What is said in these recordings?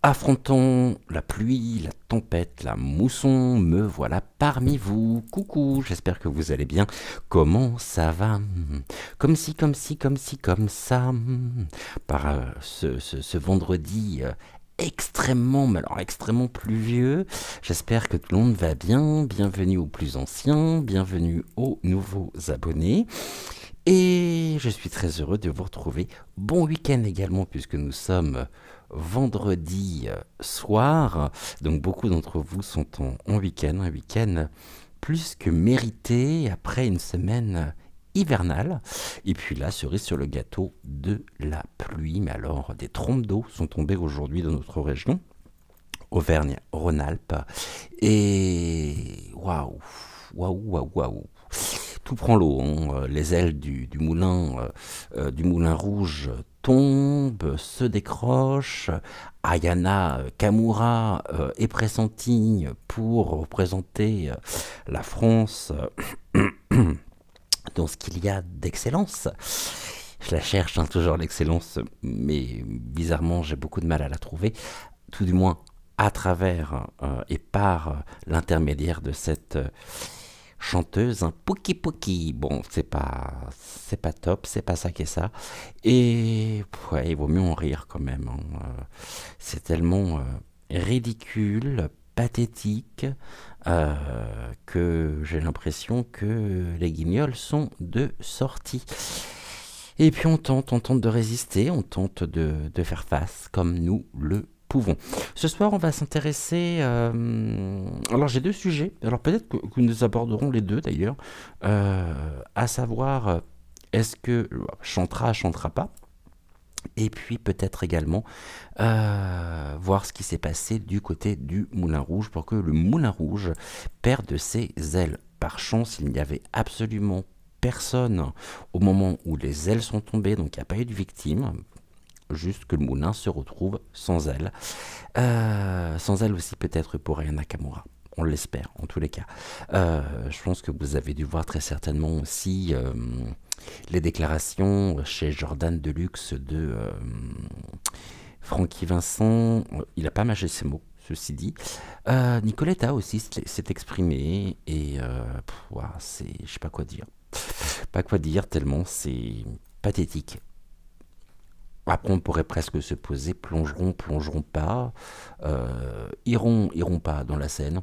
Affrontons la pluie, la tempête, la mousson, me voilà parmi vous. Coucou, j'espère que vous allez bien. Comment ça va? Comme si, comme si, comme si, comme ça. Par ce vendredi extrêmement, mais alors extrêmement pluvieux. J'espère que tout le monde va bien. Bienvenue aux plus anciens, bienvenue aux nouveaux abonnés. Et je suis très heureux de vous retrouver. Bon week-end également, puisque nous sommes vendredi soir. Donc beaucoup d'entre vous sont en week-end, un week-end plus que mérité après une semaine hivernale. Et puis là, cerise sur le gâteau, de la pluie. Mais alors, des trompes d'eau sont tombées aujourd'hui dans notre région, Auvergne-Rhône-Alpes. Et waouh, waouh, waouh, waouh. Tout prend l'eau, hein. Les ailes du moulin rouge tombent, se décrochent. Ayana Kamura est pressentie pour représenter la France dans ce qu'il y a d'excellence. Je la cherche, hein, toujours l'excellence, mais bizarrement j'ai beaucoup de mal à la trouver, tout du moins à travers et par l'intermédiaire de cette chanteuse, un Poki Poki. Bon, c'est pas top, c'est pas ça qui est ça. Et ouais, il vaut mieux en rire quand même, hein. C'est tellement ridicule, pathétique, que j'ai l'impression que les guignols sont de sortie. Et puis on tente de résister, on tente de faire face comme nous le pouvons. Ce soir, on va s'intéresser. Alors, j'ai deux sujets. Alors, peut-être que nous aborderons les deux d'ailleurs. À savoir, est-ce que chantera pas? Et puis, peut-être également voir ce qui s'est passé du côté du Moulin Rouge pour que le Moulin Rouge perde ses ailes. Par chance, il n'y avait absolument personne au moment où les ailes sont tombées, donc il n'y a pas eu de victime. Juste que le moulin se retrouve sans elle. Sans elle aussi peut-être pour Ayana Kamura. On l'espère en tous les cas. Je pense que vous avez dû voir très certainement aussi les déclarations chez Jordan Deluxe de Francky Vincent. Il n'a pas mâché ses mots, ceci dit. Nicoletta aussi s'est exprimée et je sais pas quoi dire. Pas quoi dire tellement c'est pathétique. Après, on pourrait presque se poser, plongeront pas, iront pas dans la Seine.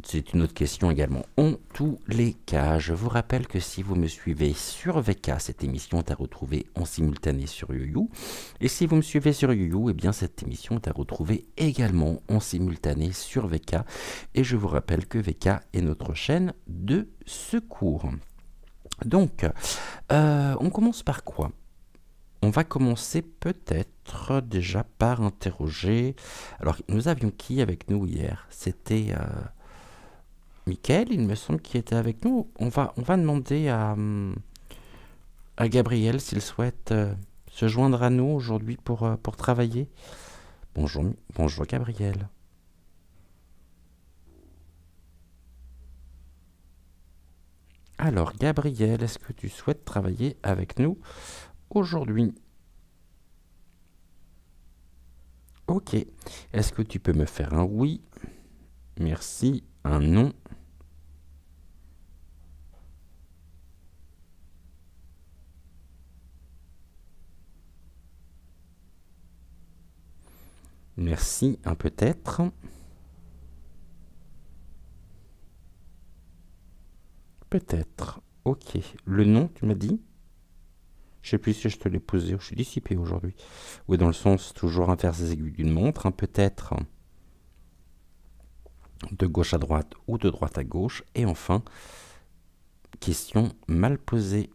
C'est une autre question également. En tous les cas, je vous rappelle que si vous me suivez sur VK, cette émission est à retrouver en simultané sur YouYou. Et si vous me suivez sur YouYou, eh bien cette émission est à retrouver également en simultané sur VK. Et je vous rappelle que VK est notre chaîne de secours. Donc, on commence par quoi ? On va commencer peut-être déjà par interroger. Alors, nous avions qui avec nous hier? C'était Mickaël, il me semble, qui était avec nous. On va demander à Gabriel s'il souhaite se joindre à nous aujourd'hui pour travailler. Bonjour Gabriel. Alors, Gabriel, est-ce que tu souhaites travailler avec nous aujourd'hui? Ok. Est-ce que tu peux me faire un oui? Merci. Un non? Merci. Un peut-être? Peut-être. Ok. Le non, tu m'as dit? Je sais plus si je te l'ai posé, je suis dissipé aujourd'hui. Ou dans le sens toujours inverse des aiguilles d'une montre, un peut-être de gauche à droite ou de droite à gauche. Et enfin, question mal posée.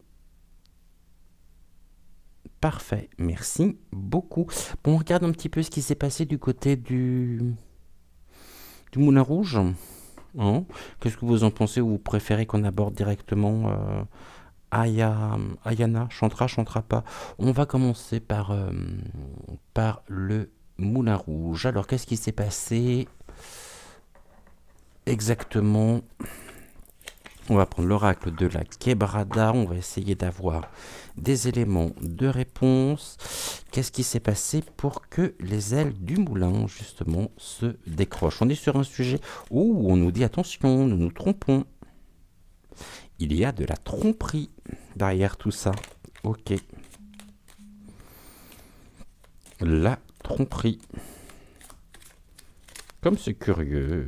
Parfait, merci beaucoup. Bon, on regarde un petit peu ce qui s'est passé du côté du Moulin Rouge. Hein. Qu'est-ce que vous en pensez, ou vous préférez qu'on aborde directement Ayana, chantera pas? On va commencer par le Moulin Rouge. Alors, qu'est-ce qui s'est passé exactement? On va prendre l'oracle de la Quebrada. On va essayer d'avoir des éléments de réponse. qu'est-ce qui s'est passé pour que les ailes du moulin, justement, se décrochent? On est sur un sujet où on nous dit attention, nous nous trompons. Il y a de la tromperie derrière tout ça. Ok. La tromperie. Comme c'est curieux.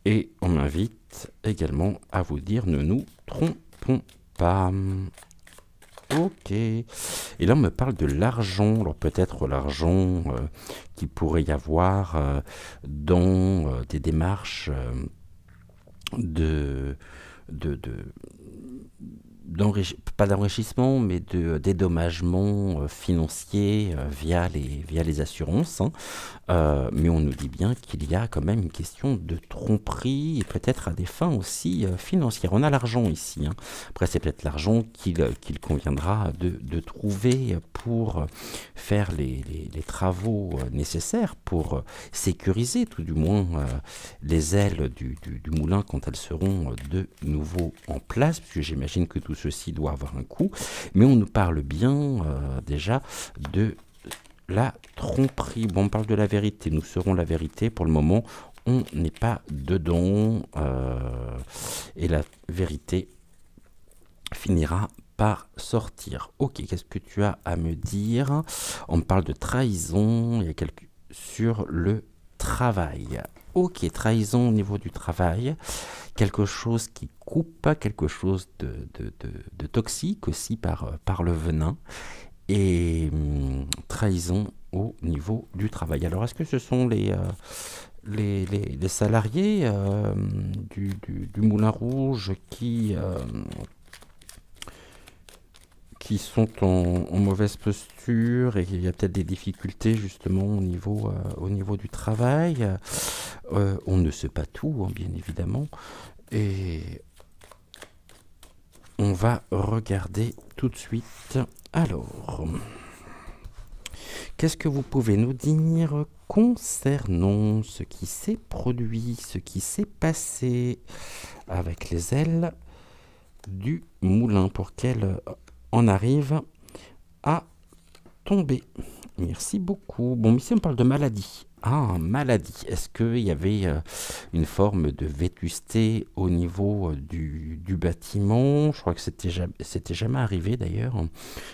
Et on m'invite également à vous dire ne nous trompons pas. Ok. Et là, on me parle de l'argent. Alors peut-être l'argent qu'il pourrait y avoir dans des démarches pas d'enrichissement, mais de dédommagement financier via les assurances. Hein. Mais on nous dit bien qu'il y a quand même une question de tromperie et peut-être à des fins aussi financières. On a l'argent ici. Hein. Après, c'est peut-être l'argent qu'il conviendra de trouver pour faire les travaux nécessaires pour sécuriser tout du moins les ailes du moulin quand elles seront de nouveau en place, puisque j'imagine que tout ceci doit avoir un coût. Mais on nous parle bien déjà de la tromperie. Bon, on parle de la vérité. Nous serons la vérité. Pour le moment, on n'est pas dedans. Et la vérité finira par sortir. Ok, qu'est-ce que tu as à me dire? On me parle de trahison. Il y a sur le travail. Ok, trahison au niveau du travail. Quelque chose qui coupe, quelque chose de toxique aussi par le venin. Et trahison au niveau du travail. Alors, est-ce que ce sont les salariés du Moulin Rouge qui sont en mauvaise posture et il y a peut-être des difficultés justement au niveau du travail? On ne sait pas tout, hein, bien évidemment. Et on va regarder tout de suite. Alors, qu'est-ce que vous pouvez nous dire concernant ce qui s'est produit, ce qui s'est passé avec les ailes du moulin pour qu'elles en arrivent à tomber? Merci beaucoup. Bon, ici on parle de maladie. Ah, maladie. Est-ce qu'il y avait une forme de vétusté au niveau du bâtiment? Je crois que c'était jamais arrivé d'ailleurs, hein,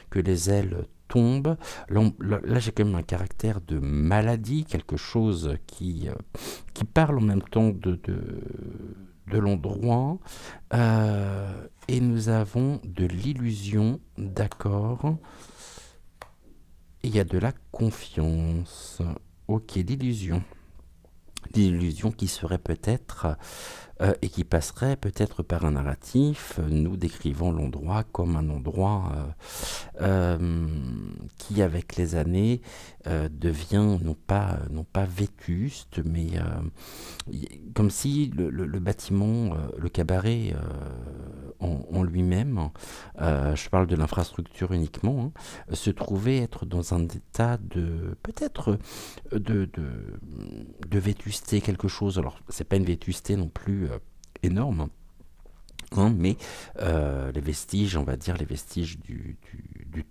que les ailes tombent. Là, j'ai quand même un caractère de maladie, quelque chose qui parle en même temps de l'endroit. Et nous avons de l'illusion, d'accord. Il y a de la confiance. Ok, l'illusion. L'illusion qui serait peut-être et qui passerait peut-être par un narratif, nous décrivant l'endroit comme un endroit qui, avec les années, devient non pas vétuste, mais comme si le bâtiment, le cabaret en lui-même, je parle de l'infrastructure uniquement, hein, se trouvait être dans un état peut-être de vétusté, quelque chose. Alors, c'est pas une vétusté non plus énorme, hein, mais les vestiges, on va dire, les vestiges du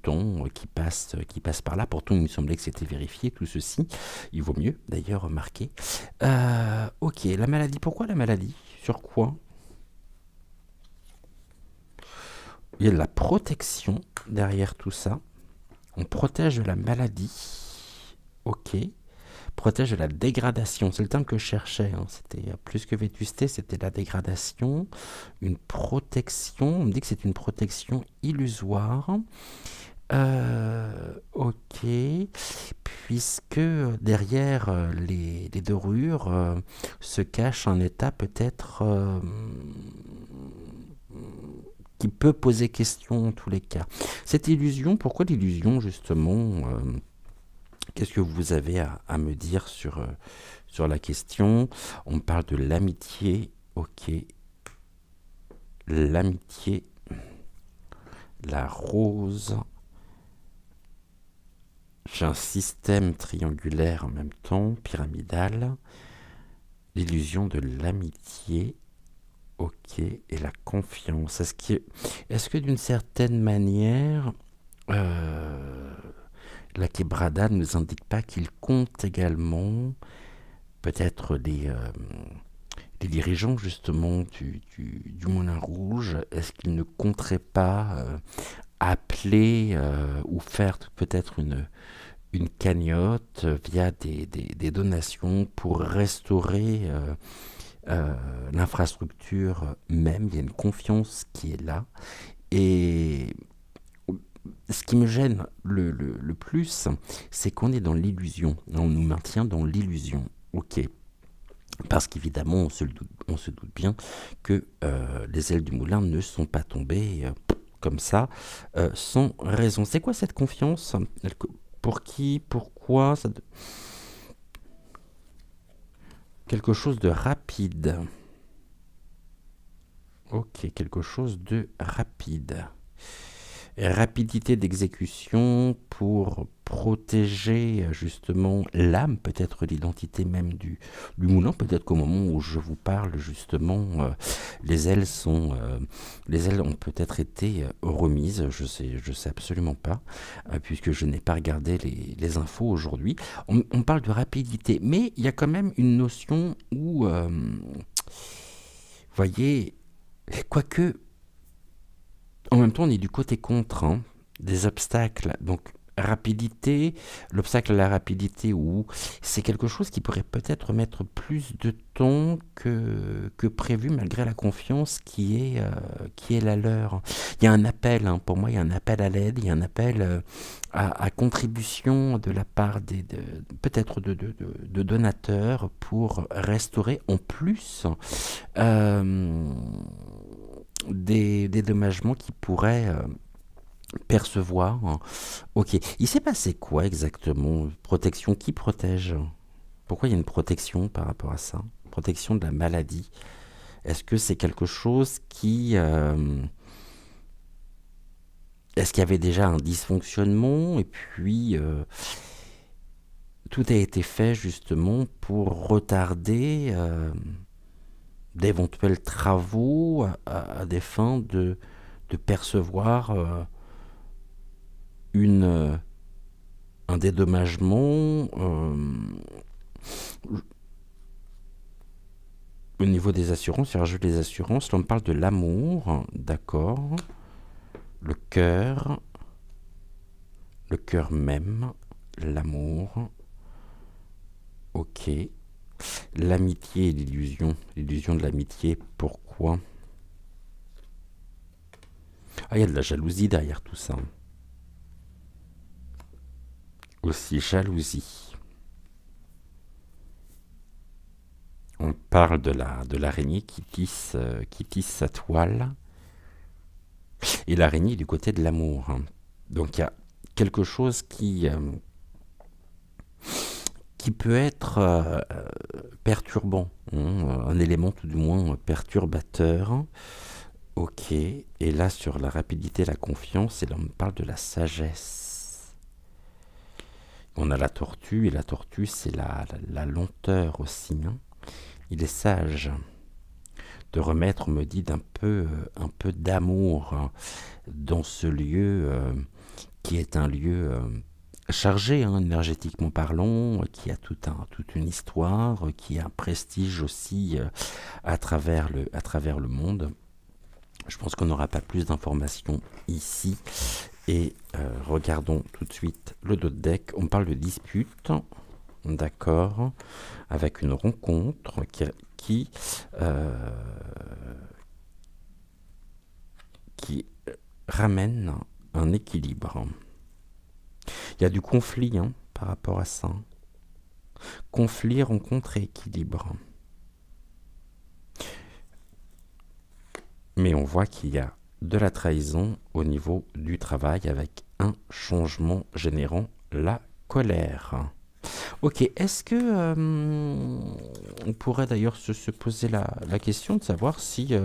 temps qui passent par là. Pourtant, il me semblait que c'était vérifié, tout ceci. Il vaut mieux, d'ailleurs, remarquer. Ok, la maladie. Pourquoi la maladie? Sur quoi? Il y a de la protection derrière tout ça. On protège de la maladie. Ok. Protège de la dégradation. C'est le terme que je cherchais. Hein. C'était plus que vétusté, c'était la dégradation. Une protection. On me dit que c'est une protection illusoire. Ok. Puisque derrière les dorures se cache un état peut-être qui peut poser question en tous les cas. Cette illusion, pourquoi l'illusion justement qu'est-ce que vous avez à me dire sur la question? On parle de l'amitié, ok. L'amitié, la rose. J'ai un système triangulaire en même temps, pyramidal. L'illusion de l'amitié, ok. Et la confiance. Est-ce que d'une certaine manière... la quebrada ne nous indique pas qu'il compte également peut-être les dirigeants justement du Moulin Rouge. Est-ce qu'ils ne compteraient pas appeler ou faire peut-être une cagnotte via des donations pour restaurer l'infrastructure même? Il y a une confiance qui est là. Et ce qui me gêne le plus, c'est qu'on est dans l'illusion. On nous maintient dans l'illusion. Ok. Parce qu'évidemment, on se doute bien que les ailes du moulin ne sont pas tombées comme ça, sans raison. C'est quoi cette confiance? Pour qui? Pourquoi? Quelque chose de rapide. Ok, quelque chose de rapide. Rapidité d'exécution pour protéger justement l'âme, peut-être l'identité même du moulin. Peut-être qu'au moment où je vous parle justement, les ailes ont peut-être été remises. Je sais absolument pas, puisque je n'ai pas regardé les infos aujourd'hui. On parle de rapidité, mais il y a quand même une notion où, voyez, quoique. En même temps, on est du côté contre, hein, des obstacles. Donc, rapidité, l'obstacle à la rapidité, ou c'est quelque chose qui pourrait peut-être mettre plus de temps que prévu, malgré la confiance qui est la leur. Il y a un appel, hein, pour moi, il y a un appel à l'aide, il y a un appel à contribution de la part peut-être de donateurs pour restaurer en plus des dédommagements qui pourraient percevoir. Ok, il s'est passé quoi exactement? Protection, qui protège? Pourquoi il y a une protection par rapport à ça? Protection de la maladie. Est-ce que c'est quelque chose qui... est-ce qu'il y avait déjà un dysfonctionnement et puis tout a été fait justement pour retarder d'éventuels travaux à des fins de percevoir un dédommagement au niveau des assurances, sur le jeu des assurances. Là, on parle de l'amour, d'accord, le cœur même, l'amour, ok, l'amitié et l'illusion de l'amitié, pourquoi? Ah, il y a de la jalousie derrière tout ça. Aussi, jalousie. On parle de l'araignée qui tisse sa toile. Et l'araignée est du côté de l'amour. Donc il y a quelque chose qui peut être perturbant, hein, un élément tout du moins perturbateur. Ok, et là sur la rapidité, la confiance, et là on parle de la sagesse. On a la tortue, et la tortue c'est la lenteur aussi. Hein. Il est sage de remettre, on me dit, un peu d'amour hein, dans ce lieu qui est un lieu chargé, hein, énergétiquement parlant, qui a toute une histoire, qui a un prestige aussi à travers le monde. Je pense qu'on n'aura pas plus d'informations ici. Et regardons tout de suite le dos de deck. On parle de dispute, d'accord, avec une rencontre qui ramène un équilibre. Il y a du conflit hein, par rapport à ça. Conflit, rencontre et équilibre. Mais on voit qu'il y a de la trahison au niveau du travail avec un changement générant la colère. Ok, est-ce que on pourrait d'ailleurs se poser la question de savoir si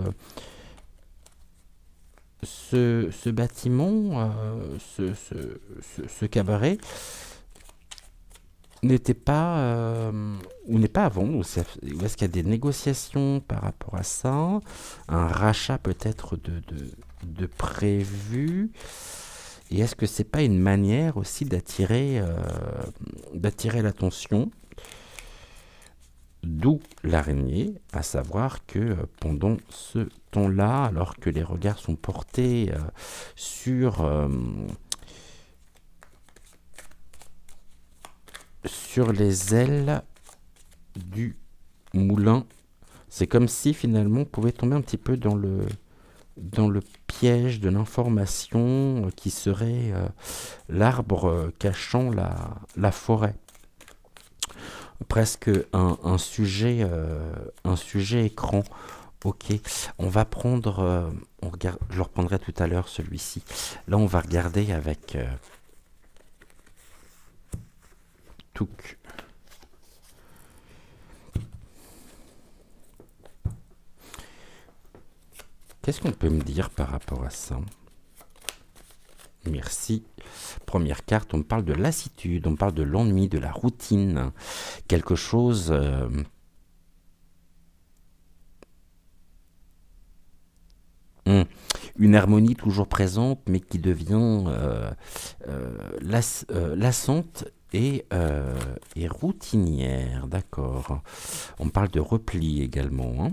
ce bâtiment, ce cabaret, n'était pas ou n'est pas à vendre, ou est-ce qu'il y a des négociations par rapport à ça, un rachat peut-être de prévu, Et est-ce que c'est pas une manière aussi d'attirer l'attention, d'où l'araignée, à savoir que pendant ce temps-là, alors que les regards sont portés sur les ailes du moulin, c'est comme si finalement on pouvait tomber un petit peu dans le piège de l'information qui serait l'arbre cachant la forêt. Presque un sujet écran. Ok, on va prendre, je le reprendrai tout à l'heure celui-ci. Là, on va regarder avec Touk. Qu'est-ce qu'on peut me dire par rapport à ça? Merci. Première carte, on me parle de lassitude, on me parle de l'ennui, de la routine. Quelque chose... une harmonie toujours présente, mais qui devient lassante et routinière. D'accord. On parle de repli également. Hein,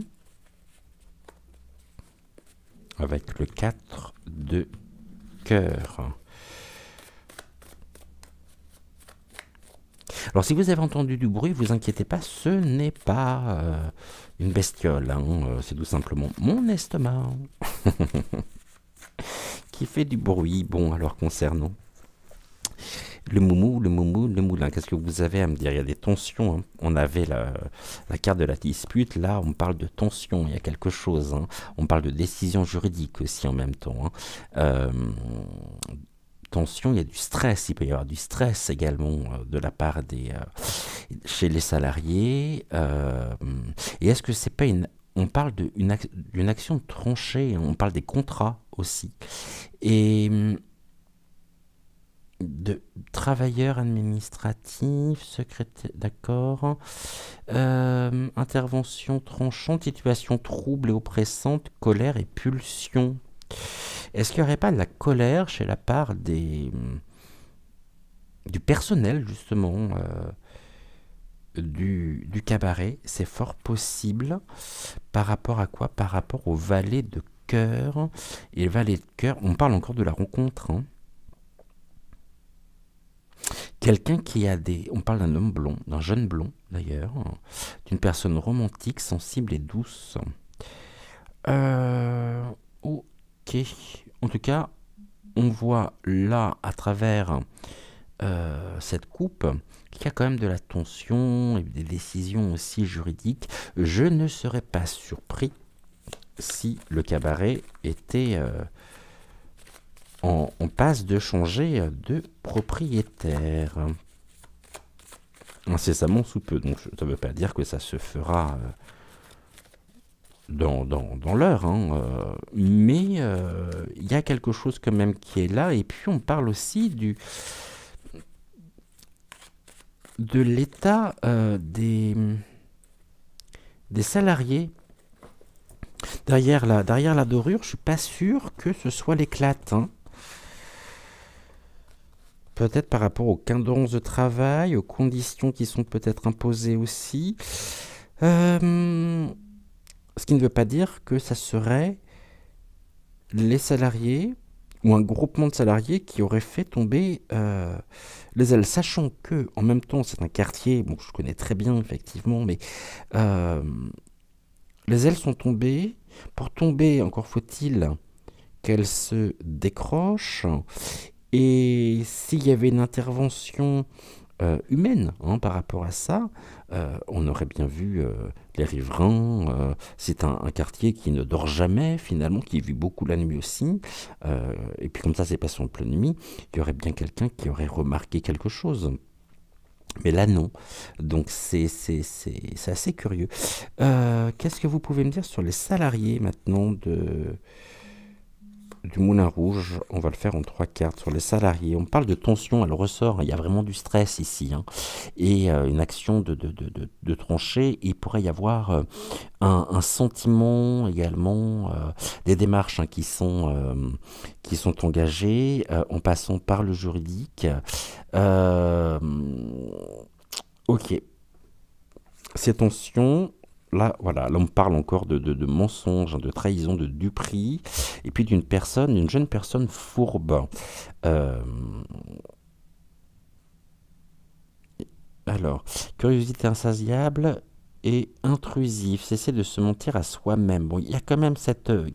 avec le 4 de cœur. Alors si vous avez entendu du bruit, vous inquiétez pas, ce n'est pas une bestiole, hein, c'est tout simplement mon estomac qui fait du bruit. Bon, alors concernant le moumou, le moulin, qu'est-ce que vous avez à me dire? Il y a des tensions, hein. On avait la carte de la dispute, là on parle de tension, il y a quelque chose, hein. On parle de décision juridique aussi en même temps, hein. Tension, il y a du stress, il peut y avoir du stress également de la part chez les salariés. Et est-ce que c'est pas on parle d'une action tranchée, hein, on parle des contrats aussi. Et de travailleurs administratifs, secrétaire, d'accord. Intervention tranchante, situation trouble et oppressante, colère et pulsion. Est-ce qu'il n'y aurait pas de la colère chez la part du personnel, justement, du cabaret? C'est fort possible. Par rapport à quoi? Par rapport au valet de cœur. Et le valet de cœur, on parle encore de la rencontre. Hein. Quelqu'un qui a des... On parle d'un homme blond, d'un jeune blond, d'ailleurs. D'une personne romantique, sensible et douce. Ok. En tout cas, on voit là, à travers cette coupe, qu'il y a quand même de la tension et des décisions aussi juridiques. Je ne serais pas surpris si le cabaret était en passe de changer de propriétaire. Incessamment sous peu. Donc ça ne veut pas dire que ça se fera... dans l'heure, hein, mais il y a quelque chose quand même qui est là, et puis on parle aussi de l'état des salariés. Derrière la dorure, je suis pas sûr que ce soit l'éclate. Hein. Peut-être par rapport aux cadences de travail, aux conditions qui sont peut-être imposées aussi. Ce qui ne veut pas dire que ça serait les salariés ou un groupement de salariés qui aurait fait tomber les ailes, sachant que en même temps c'est un quartier, bon je connais très bien effectivement, mais les ailes sont tombées. Pour tomber, encore faut-il qu'elles se décrochent. Et s'il y avait une intervention humaine hein, par rapport à ça, on aurait bien vu les riverains. C'est un quartier qui ne dort jamais finalement, qui vit beaucoup la nuit aussi. Et puis comme ça, c'est pas son pleine nuit. Il y aurait bien quelqu'un qui aurait remarqué quelque chose. Mais là, non. Donc, c'est assez curieux. Qu'est-ce que vous pouvez me dire sur les salariés maintenant du Moulin Rouge, on va le faire en 3 cartes sur les salariés. On parle de tension, elle ressort, il y a vraiment du stress ici, hein, et une action de trancher. Il pourrait y avoir un sentiment également, des démarches, hein, qui sont engagées en passant par le juridique. Euh, ok, ces tensions. Là, voilà, là on parle encore de mensonges, hein, de trahison, de duperie, et puis d'une jeune personne fourbe. Euh, alors, curiosité insatiable et intrusif, cesser de se mentir à soi-même. Bon, il y a quand même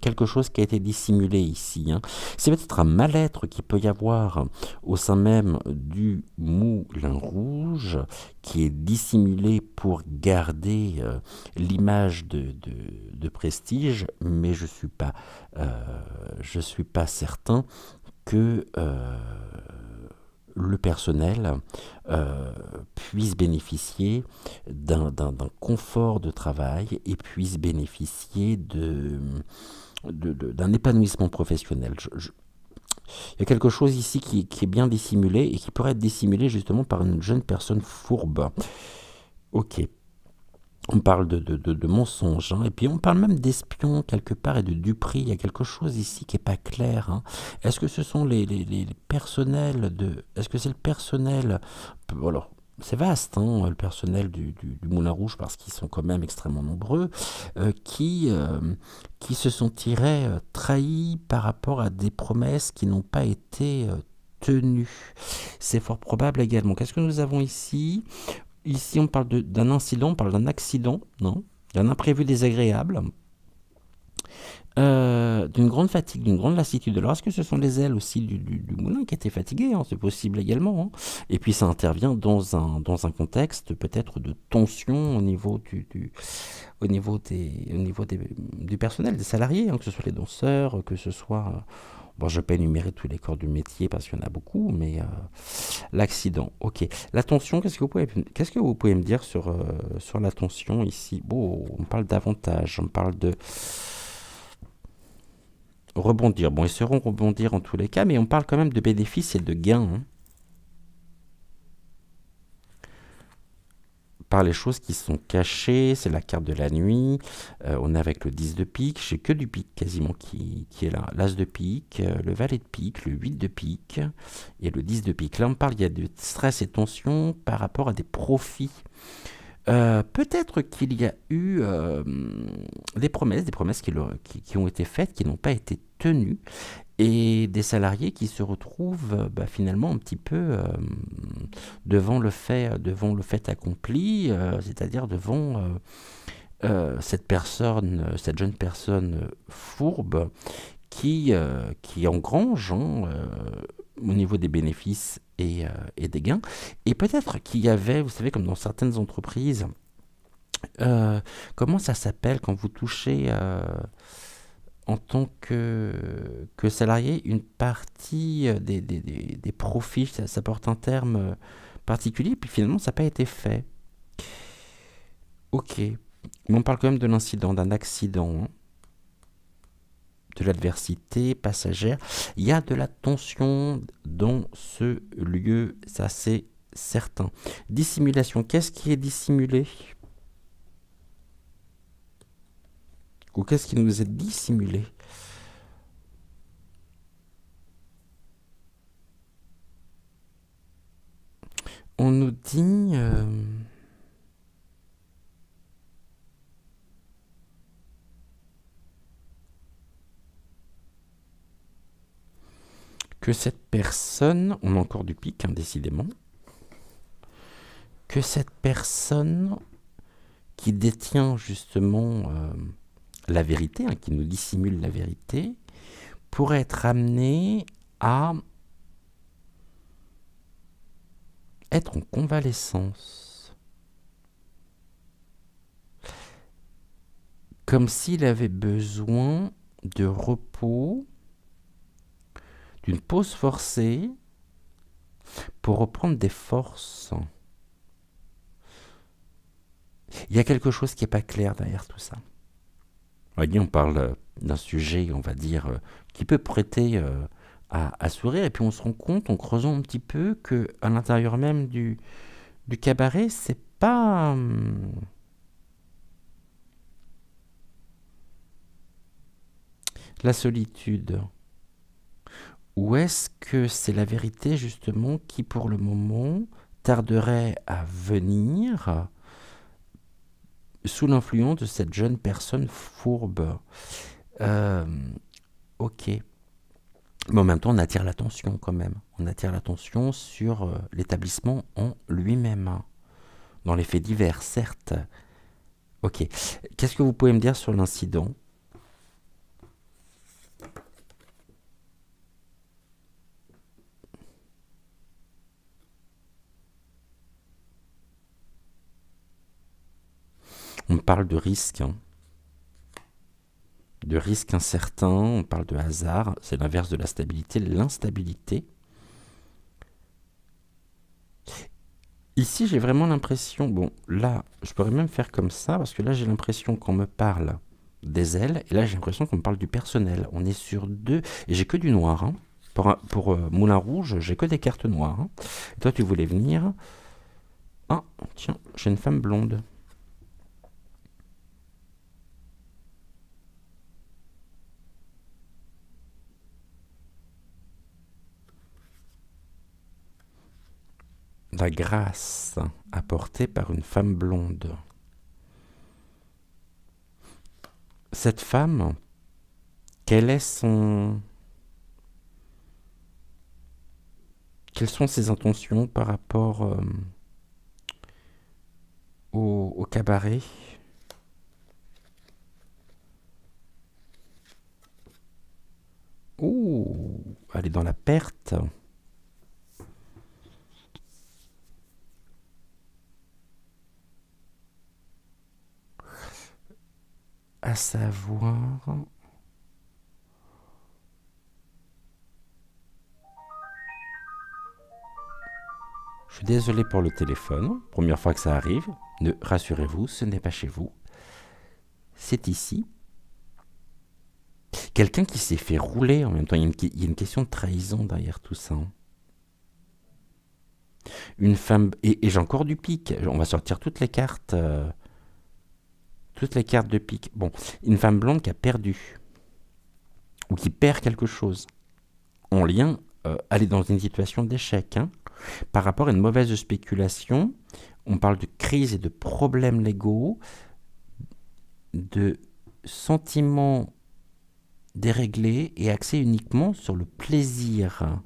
quelque chose qui a été dissimulé ici, hein. C'est peut-être un mal-être qui peut y avoir au sein même du Moulin Rouge, qui est dissimulé pour garder l'image de prestige, mais je suis pas certain que le personnel euh, puisse bénéficier d'un confort de travail et puisse bénéficier d'un épanouissement professionnel. Il y a quelque chose ici qui est bien dissimulé et qui pourrait être dissimulé justement par une jeune personne fourbe. Ok. On parle de mensonges, hein, et puis on parle même d'espions quelque part et de duperie. Il y a quelque chose ici qui n'est pas clair, hein. Est-ce que ce sont les personnels de... Est-ce que c'est le personnel... Alors, c'est vaste, hein, le personnel du Moulin Rouge, parce qu'ils sont quand même extrêmement nombreux, qui se sentiraient trahis par rapport à des promesses qui n'ont pas été tenues. C'est fort probable également. Qu'est-ce que nous avons ici? Ici, on parle d'un incident, on parle d'un accident, non? D'un imprévu désagréable, d'une grande fatigue, d'une grande lassitude. Alors, est-ce que ce sont les ailes aussi du moulin qui étaient fatiguées, hein? C'est possible également, hein. Et puis, ça intervient dans un contexte peut-être de tension du personnel, des salariés, hein, que ce soit les danseurs, que ce soit... Bon, je ne vais pas énumérer tous les corps du métier parce qu'il y en a beaucoup, mais l'accident, ok. La tension, qu'est-ce que vous pouvez me dire sur la tension ici? Bon, on parle d'avantages, on parle de rebondir. Bon, ils seront rebondir en tous les cas, mais on parle quand même de bénéfices et de gains, hein, par les choses qui sont cachées. C'est la carte de la nuit. On est avec le 10 de pique. J'ai que du pique quasiment qui est là. L'as de pique, le valet de pique, le 8 de pique et le 10 de pique. Là, on parle, il y a de stress et tension par rapport à des profits. Peut-être qu'il y a eu des promesses qui ont été faites, qui n'ont pas été tenues, et des salariés qui se retrouvent finalement un petit peu devant le fait accompli, c'est-à-dire devant cette jeune personne fourbe qui engrange, hein, au niveau des bénéfices et des gains. Et peut-être qu'il y avait, vous savez, comme dans certaines entreprises, euh, comment ça s'appelle quand vous touchez en tant que salarié une partie des profits, ça porte un terme particulier, puis finalement ça n'a pas été fait. Ok, mais on parle quand même de l'incident, d'un accident, hein, de l'adversité passagère. Il y a de la tension dans ce lieu, ça c'est certain. Dissimulation, qu'est-ce qui est dissimulé? Ou qu'est-ce qui nous est dissimulé? On nous dit... que cette personne, on a encore du pic, hein, décidément, que cette personne qui détient justement la vérité, hein, qui nous dissimule la vérité, pourrait être amenée à être en convalescence. Comme s'il avait besoin de repos, d'une pause forcée pour reprendre des forces. Il y a quelque chose qui n'est pas clair derrière tout ça. Vous voyez, on parle d'un sujet, on va dire, qui peut prêter à sourire, et puis on se rend compte, en creusant un petit peu, que à l'intérieur même du cabaret, c'est pas la solitude. Ou est-ce que c'est la vérité, justement, qui, pour le moment, tarderait à venir sous l'influence de cette jeune personne fourbe? Euh, ok. Mais en même temps, on attire l'attention quand même. On attire l'attention sur l'établissement en lui-même. Dans les faits divers, certes. Ok. Qu'est-ce que vous pouvez me dire sur l'incident? On parle de risque, hein. De risque incertain, on parle de hasard, c'est l'inverse de la stabilité, l'instabilité. Ici, j'ai vraiment l'impression, bon, là, je pourrais même faire comme ça, parce que là, j'ai l'impression qu'on me parle des ailes, et là, j'ai l'impression qu'on me parle du personnel. On est sur deux, et j'ai que du noir, hein. Pour Moulin Rouge, j'ai que des cartes noires, hein. Et toi, tu voulais venir. Ah, tiens, j'ai une femme blonde. La grâce apportée par une femme blonde. Cette femme, quelle est son... Quelles sont ses intentions par rapport au cabaret? Ouh, elle est dans la perte. À savoir... Je suis désolé pour le téléphone. Première fois que ça arrive. Ne rassurez-vous, ce n'est pas chez vous. C'est ici. Quelqu'un qui s'est fait rouler en même temps. Il y a une question de trahison derrière tout ça. Une femme... Et j'ai encore du pique. On va sortir toutes les cartes. Toutes les cartes de pique. Bon, une femme blonde qui a perdu. Ou qui perd quelque chose. En lien... elle est dans une situation d'échec, hein. Par rapport à une mauvaise spéculation, on parle de crise et de problèmes légaux, de sentiments déréglés et axés uniquement sur le plaisir.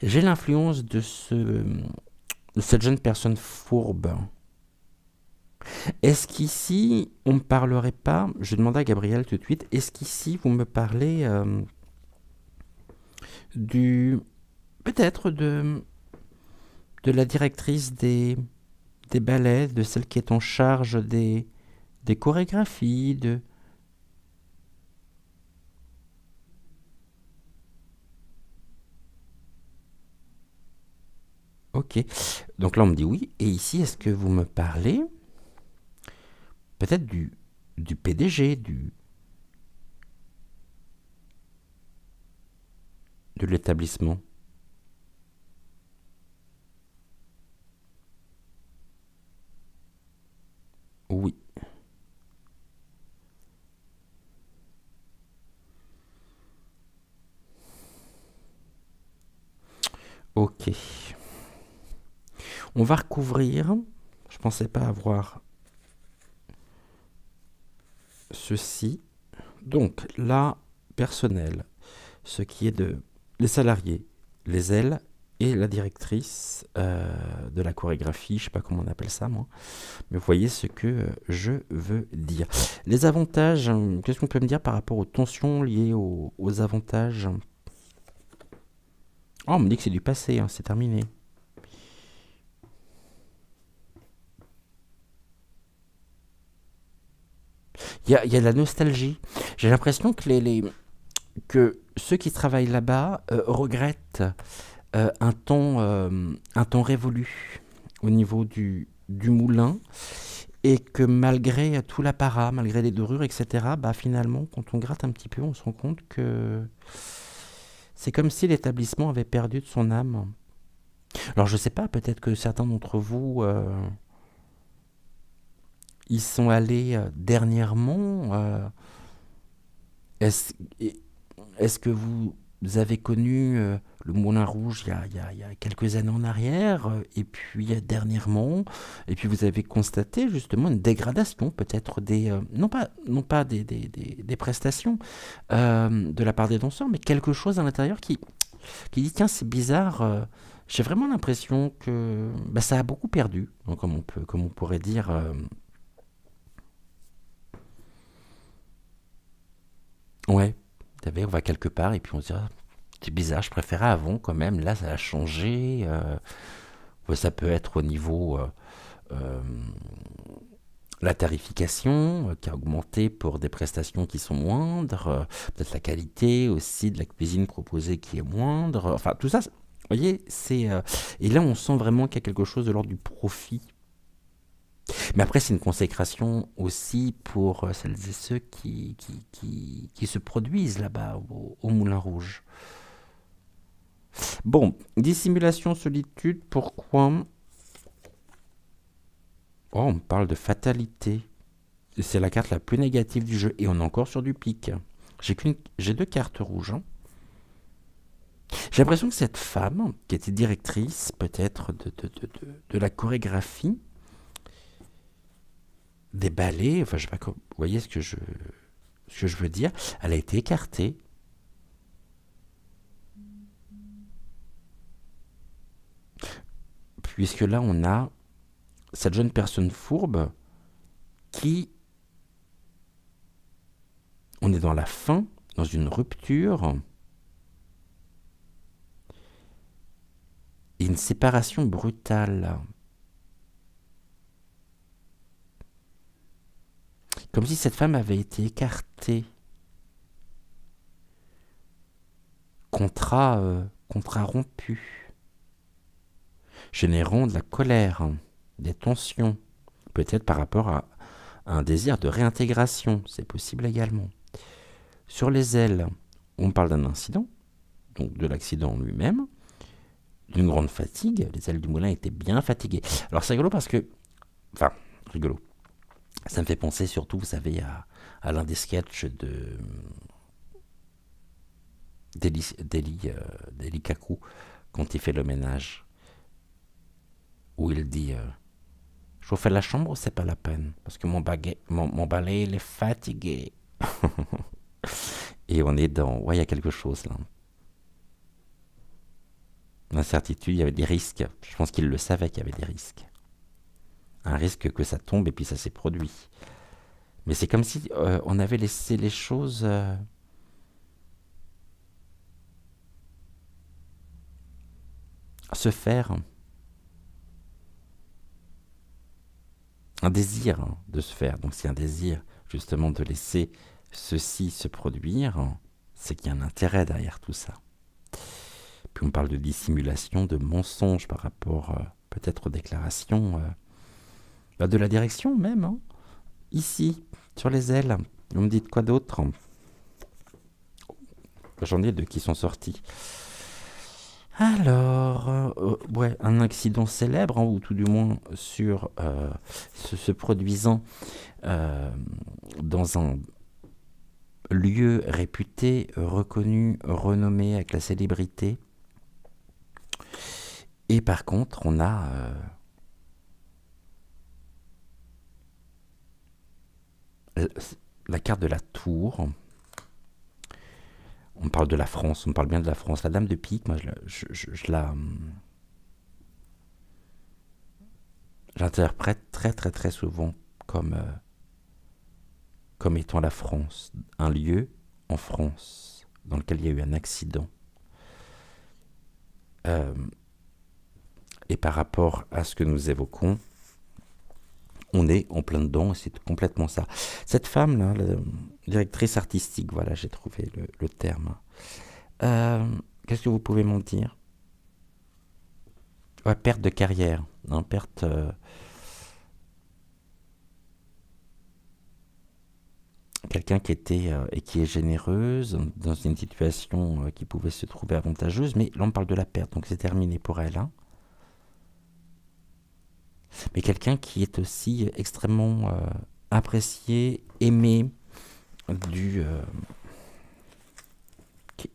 J'ai l'influence de cette jeune personne fourbe. Est-ce qu'ici, on ne me parlerait pas, je demande à Gabriel tout de suite, est-ce qu'ici, vous me parlez peut-être de la directrice des ballets, de celle qui est en charge des chorégraphies, Ok. Donc là, on me dit oui. Et ici, est-ce que vous me parlez peut-être du PDG, de l'établissement? Oui. Ok. On va recouvrir. Je pensais pas avoir ceci. Donc là, personnel, ce qui est de les salariés, les ailes et la directrice de la chorégraphie, je sais pas comment on appelle ça moi, mais vous voyez ce que je veux dire. Les avantages, qu'est-ce qu'on peut me dire par rapport aux tensions liées aux avantages? Oh, on me dit que c'est du passé, hein, c'est terminé. Il y a de la nostalgie. J'ai l'impression que ceux qui travaillent là-bas regrettent un temps révolu au niveau du moulin. Et que malgré tout l'apparat, malgré les dorures, etc., bah finalement, quand on gratte un petit peu, on se rend compte que c'est comme si l'établissement avait perdu de son âme. Alors je sais pas, peut-être que certains d'entre vous y sont allés dernièrement. Est-ce, est-ce que vous avez connu le Moulin Rouge il y a quelques années en arrière, et puis dernièrement, et puis vous avez constaté justement une dégradation, peut-être des, non pas des prestations de la part des danseurs, mais quelque chose à l'intérieur qui dit tiens, c'est bizarre. J'ai vraiment l'impression que bah, ça a beaucoup perdu, donc, comme on pourrait dire. Ouais, vous savez, on va quelque part et puis on se dit ah, c'est bizarre, je préférais avant quand même. Là, ça a changé. Ouais, ça peut être au niveau euh, la tarification qui a augmenté pour des prestations qui sont moindres, peut-être la qualité aussi de la cuisine proposée qui est moindre. Enfin, tout ça, vous voyez, c'est et là, on sent vraiment qu'il y a quelque chose de l'ordre du profit. Mais après, c'est une consécration aussi pour celles et ceux qui se produisent là-bas au Moulin Rouge. Bon, dissimulation, solitude, pourquoi? Oh, on parle de fatalité. C'est la carte la plus négative du jeu. Et on est encore sur du pic. J'ai deux cartes rouges, hein. J'ai l'impression que cette femme, qui était directrice peut-être de la chorégraphie, des ballets, enfin je sais pas, vous voyez ce que je veux dire, elle a été écartée. Puisque là on a cette jeune personne fourbe qui, on est dans la fin, dans une rupture, et une séparation brutale. Comme si cette femme avait été écartée. Contrat rompu. Générant de la colère, des tensions. Peut-être par rapport à un désir de réintégration. C'est possible également. Sur les ailes, on parle d'un incident, donc de l'accident lui-même, d'une grande fatigue. Les ailes du moulin étaient bien fatiguées. Alors c'est rigolo parce que... Enfin, rigolo. Ça me fait penser surtout, vous savez, à l'un des sketchs d'Eli Kaku quand il fait le ménage, où il dit chauffer la chambre, c'est pas la peine, parce que mon balai, il est fatigué. Et on est dans... Ouais, il y a quelque chose là. L'incertitude, il y avait des risques. Je pense qu'il le savait qu'il y avait des risques. Un risque que ça tombe et puis ça s'est produit. Mais c'est comme si on avait laissé les choses se faire. Un désir de se faire. Donc c'est un désir justement de laisser ceci se produire. C'est qu'il y a un intérêt derrière tout ça. Puis on parle de dissimulation, de mensonge par rapport peut-être aux déclarations de la direction même. Hein. Ici, sur les ailes, vous me dites quoi d'autre? J'en ai deux qui sont sortis. Alors, ouais, un accident célèbre, hein, ou tout du moins sur se produisant dans un lieu réputé, reconnu, renommé avec la célébrité. Et par contre, on a la carte de la tour. On parle de la France, on parle bien de la France. La dame de pique, moi, j'interprète très très très souvent comme, comme étant la France. Un lieu en France dans lequel il y a eu un accident. Et par rapport à ce que nous évoquons, on est en plein dedans, et c'est complètement ça. Cette femme-là, la directrice artistique, voilà, j'ai trouvé le terme. Qu'est-ce que vous pouvez m'en dire? Ouais, perte de carrière, hein, perte quelqu'un qui était et qui est généreuse dans une situation qui pouvait se trouver avantageuse, mais là on parle de la perte, donc c'est terminé pour elle. Hein. Mais quelqu'un qui est aussi extrêmement apprécié, aimé, du qui-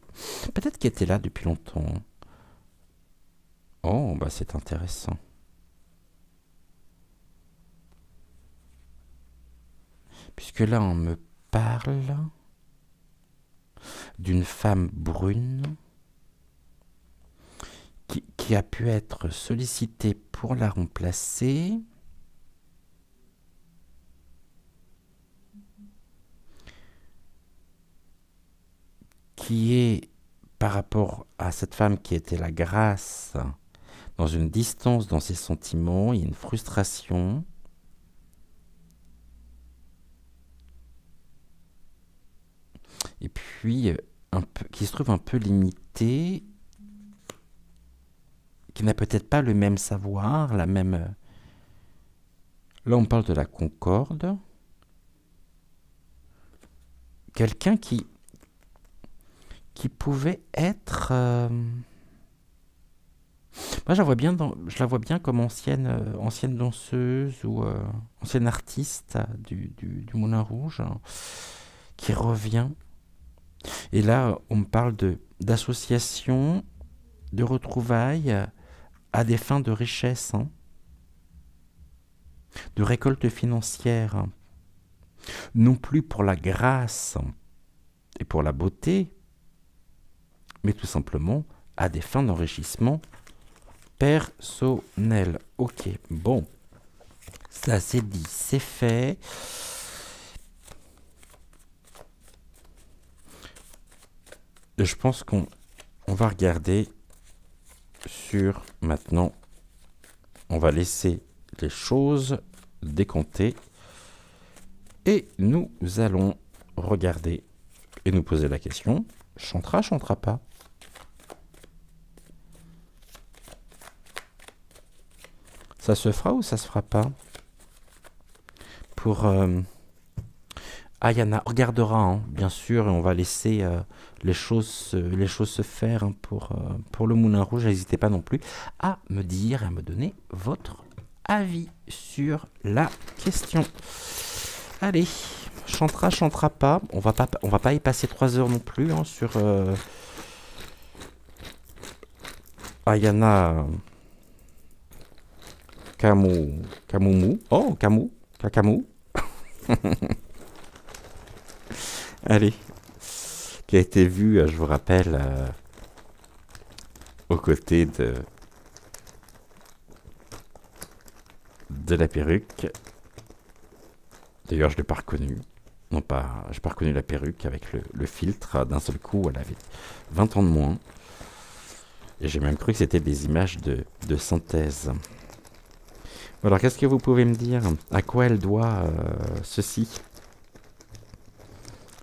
peut-être qu'il était là depuis longtemps. Oh, bah c'est intéressant. Puisque là on me parle d'une femme brune qui a pu être sollicitée pour la remplacer. Qui est, par rapport à cette femme qui était la grâce, dans une distance dans ses sentiments, il y a une frustration. Et puis, qui se trouve un peu limitée, qui n'a peut-être pas le même savoir, la même... Là, on parle de la concorde. Quelqu'un qui pouvait être... Moi, je la vois bien comme ancienne danseuse ou ancienne artiste du Moulin Rouge, hein, qui revient. Et là, on me parle d'association, de retrouvailles à des fins de richesse, hein, de récolte financière, hein. Non plus pour la grâce et pour la beauté, mais tout simplement à des fins d'enrichissement personnel. Ok, bon, ça c'est dit, c'est fait. Je pense qu'on va regarder sur maintenant. On va laisser les choses décompter et nous allons regarder et nous poser la question, chantera, chantera pas? Ça se fera ou ça se fera pas? Pour Ayana, on regardera, hein, bien sûr, et on va laisser les choses se faire, hein, pour le Moulin Rouge. N'hésitez pas non plus à me dire, à me donner votre avis sur la question. Allez, chantera, chantera pas. On va pas y passer 3 heures non plus, hein, sur Ayana Kamoumu. Oh, Kakamou. Allez, qui a été vu, je vous rappelle, aux côtés de la perruque. D'ailleurs, je ne l'ai pas reconnu. Non, pas, je n'ai pas reconnu la perruque avec le filtre. D'un seul coup, elle avait 20 ans de moins. Et j'ai même cru que c'était des images de synthèse. Alors, qu'est-ce que vous pouvez me dire? À quoi elle doit ceci?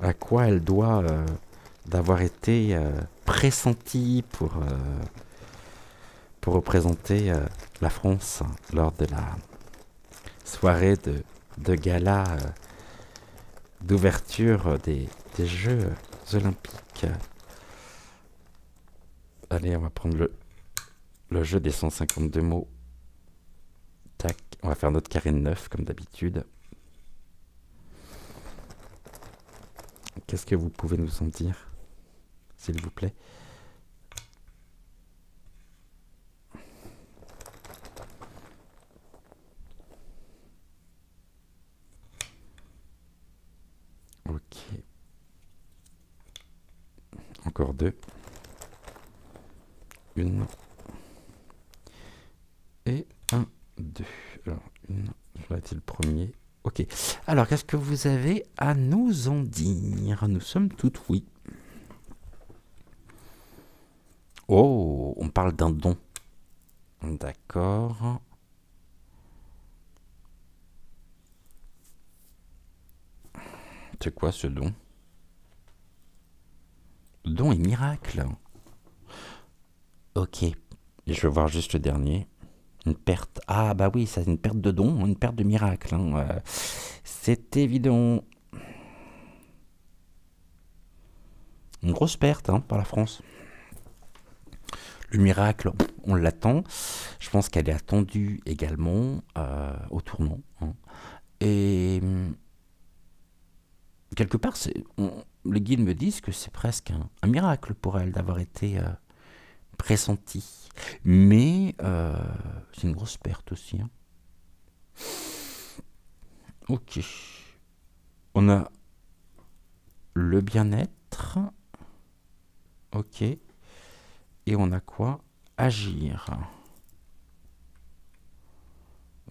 À quoi elle doit d'avoir été pressentie pour représenter la France lors de la soirée de gala d'ouverture des Jeux Olympiques. Allez, on va prendre le jeu des 152 mots. Tac, on va faire notre carré de 9 comme d'habitude. Qu'est-ce que vous pouvez nous en dire, s'il vous plaît? Ok. Encore 2. 1. Et 1, 2. Alors, 1, je vais être le premier. Ok. Alors, qu'est-ce que vous avez à nous en dire? Nous sommes toutes oui. Oh, on parle d'un don. D'accord. C'est quoi ce don? Don et miracle. Ok. Je vais voir juste le dernier. Une perte. Ah bah oui, c'est une perte de don, une perte de miracle, hein. C'est évident. une grosse perte par la France. Le miracle, on l'attend. Je pense qu'elle est attendue également au tournant. Et quelque part, les guides me disent que c'est presque un miracle pour elle d'avoir été pressentie. Mais c'est une grosse perte aussi. Ok. On a le bien-être. Ok. Et on a quoi? Agir.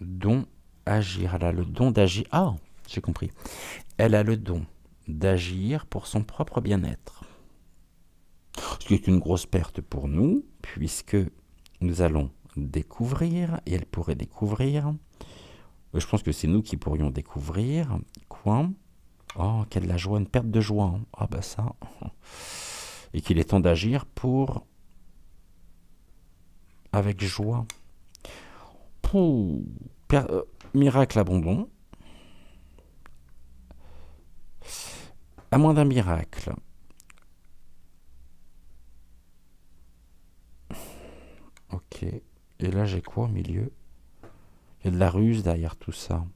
Don, agir. Elle a le don d'agir. Ah, j'ai compris. Elle a le don d'agir pour son propre bien-être. Ce qui est une grosse perte pour nous, puisque nous allons découvrir, et elle pourrait découvrir. Je pense que c'est nous qui pourrions découvrir. Quoi? Oh, quelle la joie, une perte de joie. Ah bah ça. Et qu'il est temps d'agir pour... avec joie. Miracle abondant. À moins d'un miracle. Ok. Et là, j'ai quoi au milieu? Il y a de la ruse derrière tout ça.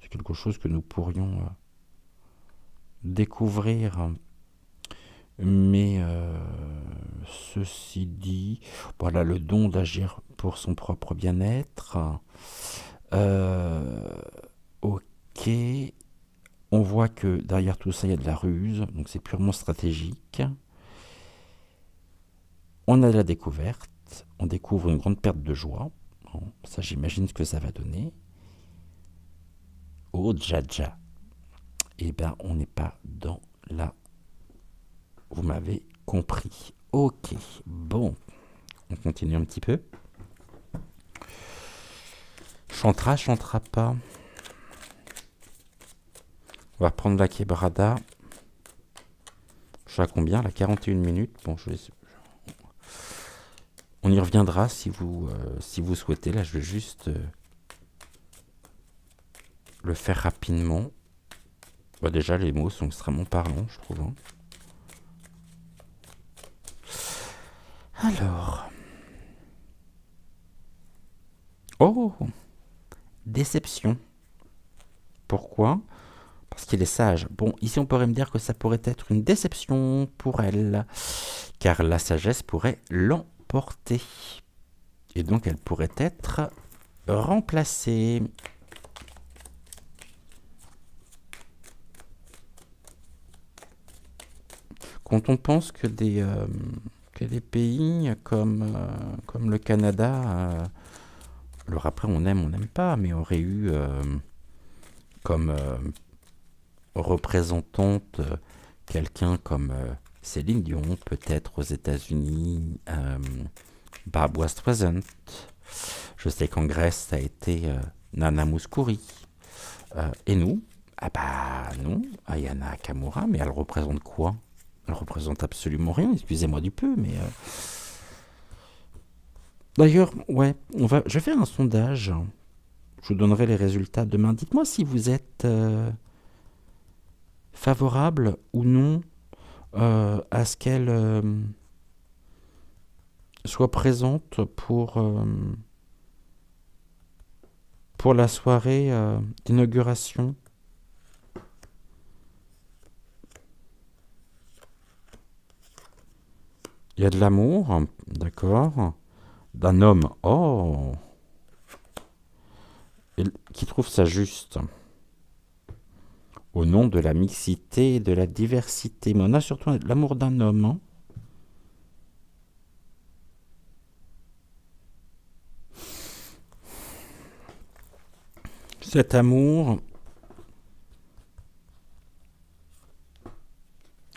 C'est quelque chose que nous pourrions découvrir. Mais ceci dit, voilà le don d'agir pour son propre bien-être. Ok. On voit que derrière tout ça, il y a de la ruse. Donc c'est purement stratégique. On a de la découverte. On découvre une grande perte de joie. Bon, ça, j'imagine ce que ça va donner. Oh, Jaja. Eh bien, on n'est pas dans la... Vous m'avez compris. Ok, bon. On continue un petit peu. Chantera, chantera pas. On va prendre la quebrada. Je sais à combien, là, 41 minutes. Bon, on y reviendra si vous souhaitez. Là, je vais juste le faire rapidement. Bah, déjà, les mots sont extrêmement parlants, je trouve. Alors. Oh, déception. Pourquoi? Parce qu'il est sage. Bon, ici, on pourrait me dire que ça pourrait être une déception pour elle. Car la sagesse pourrait l'emporter. Et donc, elle pourrait être remplacée. Quand on pense que des pays comme le Canada, alors après on n'aime pas, mais aurait eu comme représentante quelqu'un comme Céline Dion, peut-être aux États-Unis, Barbra Streisand. Je sais qu'en Grèce ça a été Nana Mouskouri. Et nous, ah bah non, Ayana Nakamura, mais elle représente quoi? Elle représente absolument rien, excusez-moi du peu, mais... D'ailleurs, ouais, je vais faire un sondage. Je vous donnerai les résultats demain. Dites-moi si vous êtes favorable ou non à ce qu'elle soit présente pour la soirée d'inauguration. Il y a de l'amour, d'accord, d'un homme, oh, qui trouve ça juste, au nom de la mixité et de la diversité. Mais on a surtout l'amour d'un homme. Cet amour,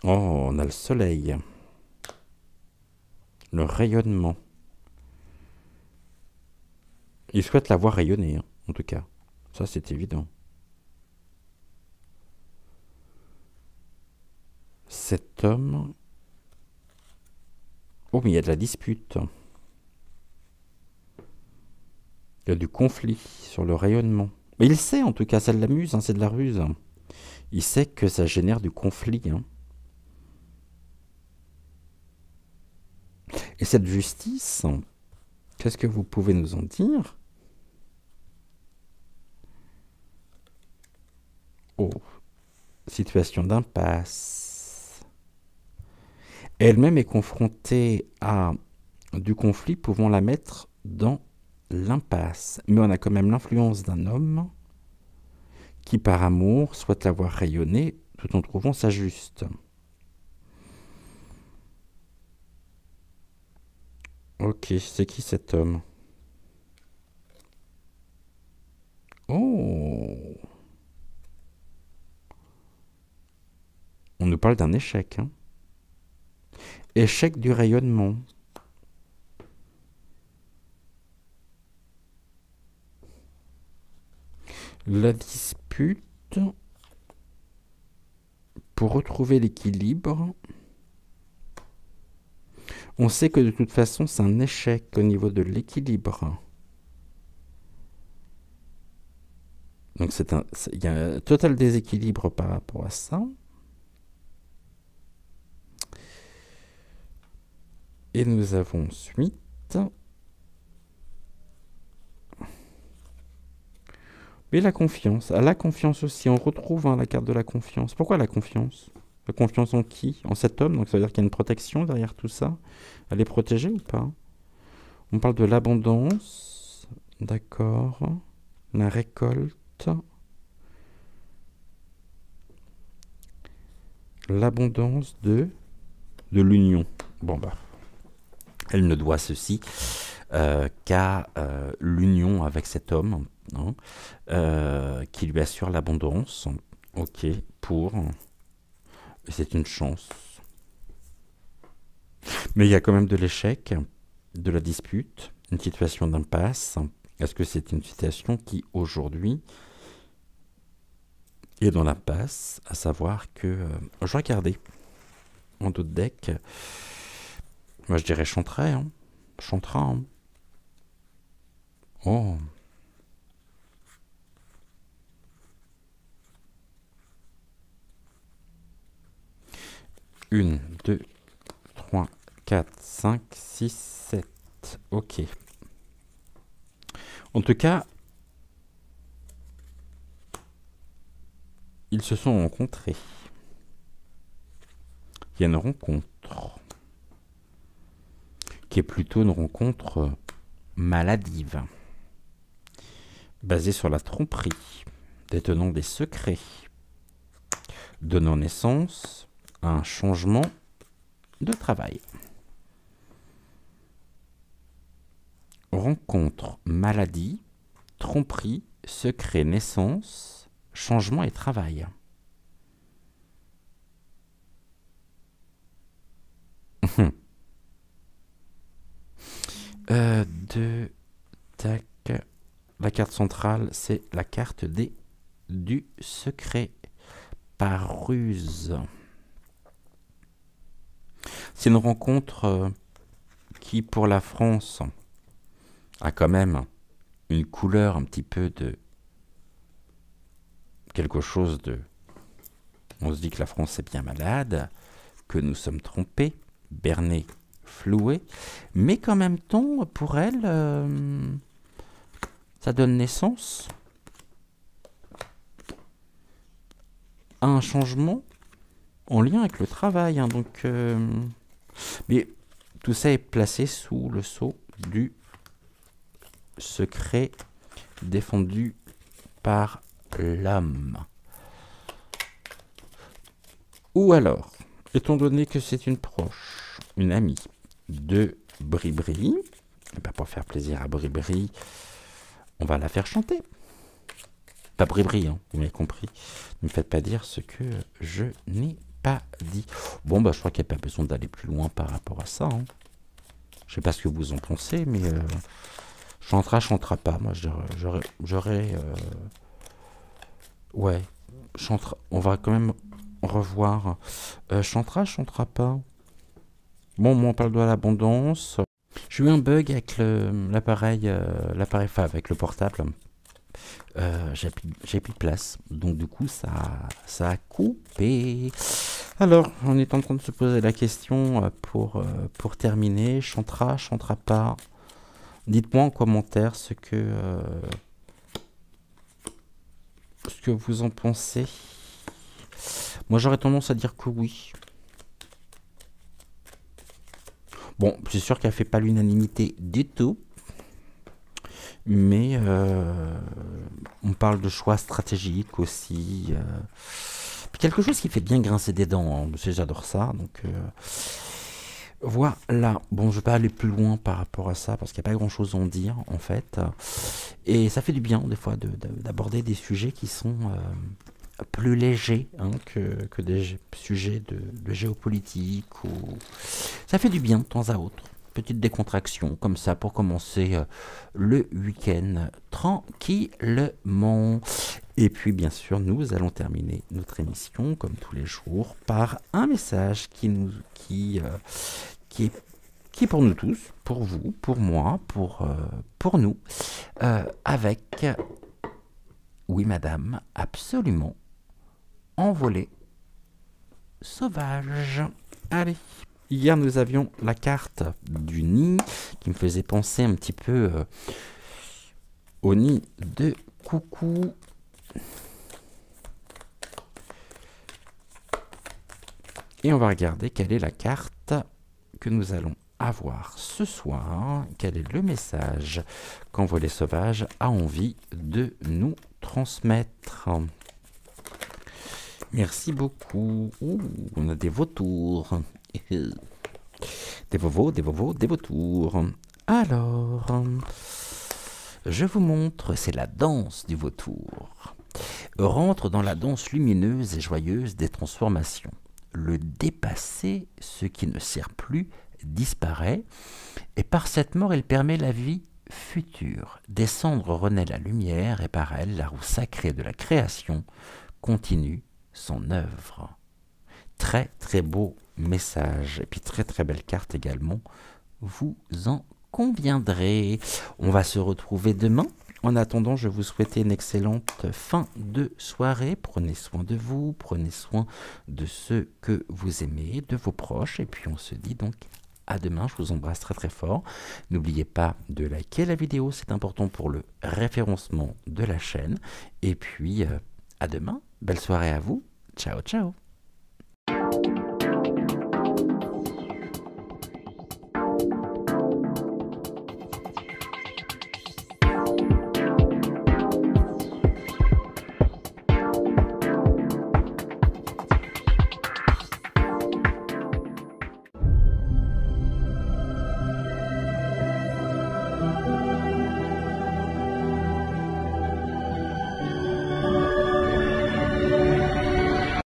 oh, on a le soleil, le rayonnement. Il souhaite la voir rayonner, en tout cas. Ça, c'est évident. Cet homme... Oh, mais il y a de la dispute. Il y a du conflit sur le rayonnement. Mais il sait, en tout cas, ça l'amuse, c'est de la ruse. Il sait que ça génère du conflit. Et cette justice, qu'est-ce que vous pouvez nous en dire? Oh, situation d'impasse. Elle-même est confrontée à du conflit pouvant la mettre dans l'impasse. Mais on a quand même l'influence d'un homme qui, par amour, souhaite la voir rayonner tout en trouvant sa juste. Ok, c'est qui cet homme? Oh, on nous parle d'un échec, hein. Échec du rayonnement. La dispute pour retrouver l'équilibre. On sait que de toute façon, c'est un échec au niveau de l'équilibre. Donc il y a un total déséquilibre par rapport à ça. Et nous avons ensuite... Mais la confiance. À la confiance aussi, on retrouve la carte de la confiance. Pourquoi la confiance? La confiance en qui? En cet homme, donc ça veut dire qu'il y a une protection derrière tout ça. Elle est protégée ou pas? On parle de l'abondance. D'accord. La récolte. L'abondance de l'union. Bon bah, elle ne doit ceci qu'à l'union avec cet homme, hein, qui lui assure l'abondance. Ok, pour... C'est une chance. Mais il y a quand même de l'échec, de la dispute, une situation d'impasse. Est-ce que c'est une situation qui, aujourd'hui, est dans l'impasse? À savoir que... je regardais en d'autres decks. Moi, je dirais chanterait, hein. Chantera, hein. Oh. Une, deux, 3, 4, 5, 6, 7. Ok. En tout cas, ils se sont rencontrés. Il y a une rencontre qui est plutôt une rencontre maladive, basée sur la tromperie, détenant des secrets, donnant naissance à un changement de travail. Rencontre, maladie, tromperie, secret, naissance, changement et travail. Tac. La carte centrale, c'est la carte du secret par ruse. C'est une rencontre qui, pour la France, a quand même une couleur un petit peu de quelque chose de... On se dit que la France est bien malade, que nous sommes trompés, bernés, floués, mais qu'en même temps, pour elle, ça donne naissance à un changement en lien avec le travail. Hein, donc, mais tout ça est placé sous le sceau du secret défendu par l'homme. Ou alors, étant donné que c'est une proche, une amie de Bribri, et ben pour faire plaisir à Bribri, on va la faire chanter. Pas Bribri, hein, vous m'avez compris. Ne me faites pas dire ce que je n'ai pas dit. Bon, bah, je crois qu'il n'y a pas besoin d'aller plus loin par rapport à ça. Hein. Je sais pas ce que vous en pensez, mais chantera pas. Moi, j'aurais... ouais, chantera. On va quand même revoir. Chantera pas. Bon, moi, on parle de l'abondance. J'ai eu un bug avec l'appareil, enfin, avec le portable. J'ai plus de place. Donc du coup, ça a coupé. Alors, on est en train de se poser la question pour terminer. Chantera pas. Dites-moi en commentaire ce que vous en pensez. Moi, j'aurais tendance à dire que oui. Bon, c'est sûr qu'elle fait pas l'unanimité du tout. Mais on parle de choix stratégiques aussi. Quelque chose qui fait bien grincer des dents. Hein. J'adore ça. Donc voilà. Bon, je vais pas aller plus loin par rapport à ça parce qu'il n'y a pas grand-chose à en dire en fait. Et ça fait du bien des fois d'aborder des sujets qui sont plus légers hein, que des sujets de géopolitique. Ça fait du bien de temps à autre. Petite décontraction comme ça pour commencer le week-end tranquillement. Et puis bien sûr nous allons terminer notre émission comme tous les jours par un message qui est pour nous tous, pour vous, pour moi, pour nous, avec oui madame, absolument envolée sauvage. Allez. Hier, nous avions la carte du nid qui me faisait penser un petit peu au nid de coucou. Et on va regarder quelle est la carte que nous allons avoir ce soir. Quel est le message qu'Envolée Sauvage a envie de nous transmettre. Merci beaucoup. Ouh, on a des vautours. Des vautours. Alors, je vous montre, c'est la danse du vautour. Rentre dans la danse lumineuse et joyeuse des transformations. Le dépasser, ce qui ne sert plus, disparaît, et par cette mort, il permet la vie future. Des cendres renaît la lumière, et par elle, la roue sacrée de la création continue son œuvre. Très très beau message et puis très très belle carte également, vous en conviendrez. On va se retrouver demain. En attendant, je vous souhaite une excellente fin de soirée. Prenez soin de vous, prenez soin de ceux que vous aimez, de vos proches, et puis on se dit donc à demain. Je vous embrasse très très fort. N'oubliez pas de liker la vidéo, c'est important pour le référencement de la chaîne. Et puis à demain, belle soirée à vous. Ciao ciao.